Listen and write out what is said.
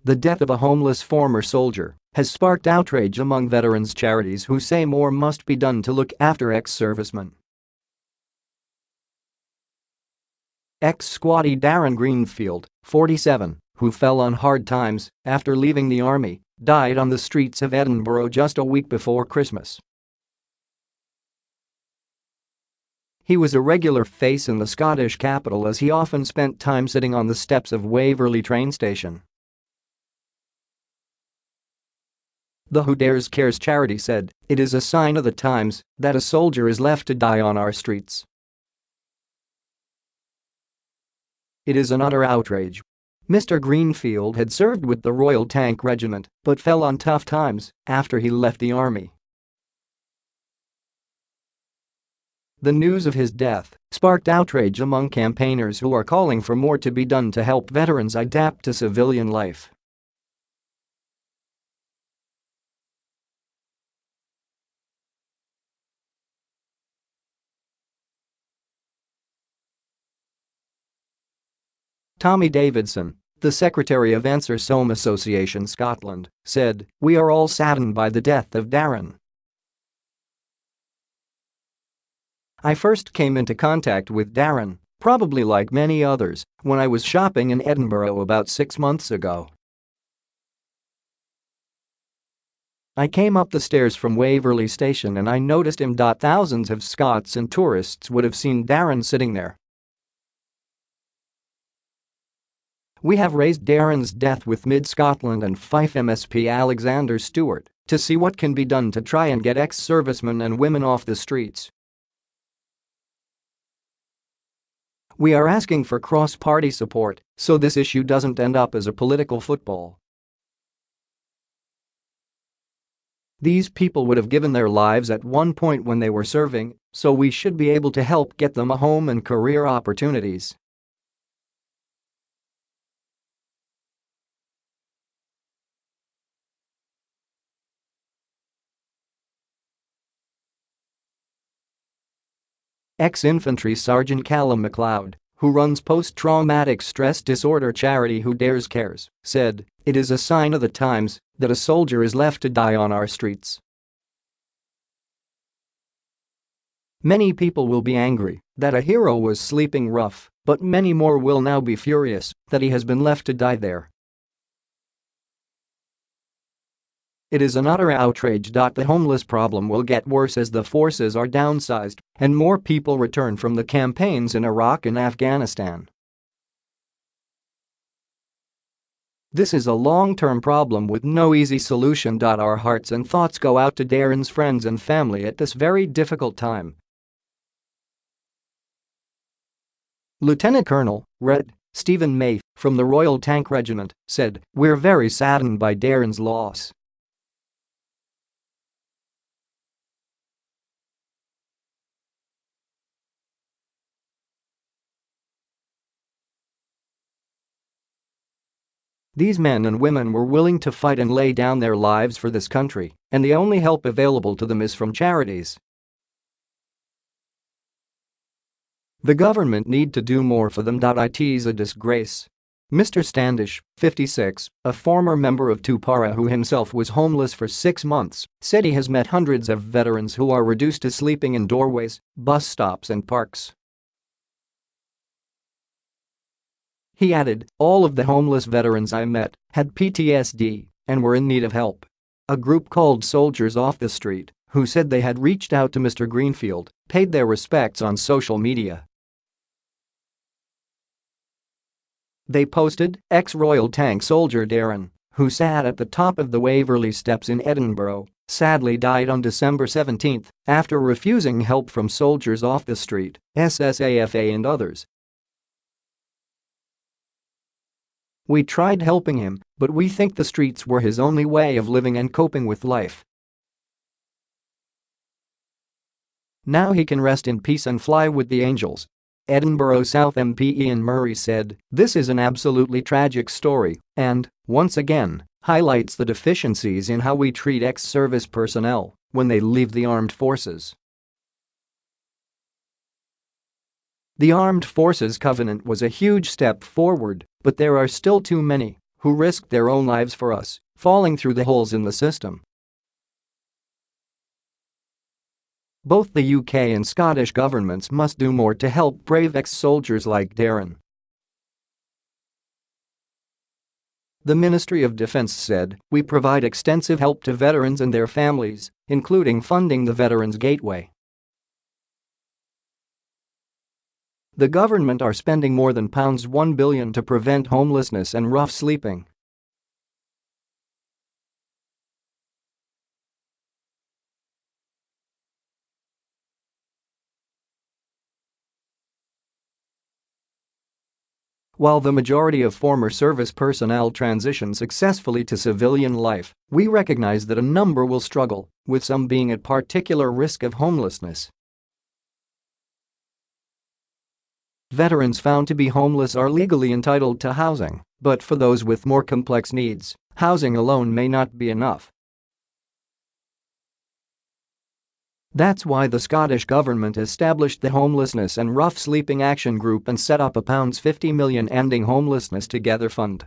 The death of a homeless former soldier has sparked outrage among veterans' charities who say more must be done to look after ex-servicemen. Ex-squaddie Darren Greenfield, 47, who fell on hard times after leaving the army, died on the streets of Edinburgh just a week before Christmas. He was a regular face in the Scottish capital as he often spent time sitting on the steps of Waverley train station. The Who Dares Cares charity said, "It is a sign of the times that a soldier is left to die on our streets. It is an utter outrage." Mr Greenfield had served with the Royal Tank Regiment but fell on tough times after he left the army. The news of his death sparked outrage among campaigners who are calling for more to be done to help veterans adapt to civilian life. Tommy Davidson, the secretary of Ancre Somme Association Scotland, said, "We are all saddened by the death of Darren. I first came into contact with Darren, probably like many others, when I was shopping in Edinburgh about 6 months ago. I came up the stairs from Waverley station and I noticed him. Thousands of Scots and tourists would have seen Darren sitting there. We have raised Darren's death with Mid-Scotland and Fife MSP Alexander Stewart to see what can be done to try and get ex-servicemen and women off the streets. We are asking for cross-party support so this issue doesn't end up as a political football. These people would have given their lives at one point when they were serving, so we should be able to help get them a home and career opportunities." Ex-infantry Sergeant Calum McLeod, who runs post-traumatic stress disorder charity Who Dares Cares, said, "It is a sign of the times that a soldier is left to die on our streets. Many people will be angry that a hero was sleeping rough, but many more will now be furious that he has been left to die there. It is an utter outrage. The homeless problem will get worse as the forces are downsized and more people return from the campaigns in Iraq and Afghanistan. This is a long-term problem with no easy solution. Our hearts and thoughts go out to Darren's friends and family at this very difficult time." Lieutenant Colonel, Red. Stephen May, from the Royal Tank Regiment, said, "We're very saddened by Darren's loss. These men and women were willing to fight and lay down their lives for this country, and the only help available to them is from charities. The government need to do more for them. It is a disgrace." Mr Standish, 56, a former member of Tupara who himself was homeless for 6 months, said he has met hundreds of veterans who are reduced to sleeping in doorways, bus stops and parks. He added, "All of the homeless veterans I met had PTSD and were in need of help." A group called Soldiers Off the Street, who said they had reached out to Mr Greenfield, paid their respects on social media. They posted, "Ex-Royal Tank soldier Darren, who sat at the top of the Waverley steps in Edinburgh, sadly died on December 17 after refusing help from Soldiers Off the Street, SSAFA and others. We tried helping him, but we think the streets were his only way of living and coping with life. Now he can rest in peace and fly with the angels." Edinburgh South MP Ian Murray said, "This is an absolutely tragic story and, once again, highlights the deficiencies in how we treat ex-service personnel when they leave the armed forces." The Armed Forces Covenant was a huge step forward, but there are still too many who risked their own lives for us, falling through the holes in the system. Both the UK and Scottish governments must do more to help brave ex-soldiers like Darren. The Ministry of Defence said, "We provide extensive help to veterans and their families, including funding the Veterans Gateway." The government are spending more than £1 billion to prevent homelessness and rough sleeping. While the majority of former service personnel transition successfully to civilian life, we recognize that a number will struggle, with some being at particular risk of homelessness. Veterans found to be homeless are legally entitled to housing, but for those with more complex needs, housing alone may not be enough. That's why the Scottish Government established the Homelessness and Rough Sleeping Action Group and set up a £50 million Ending Homelessness Together fund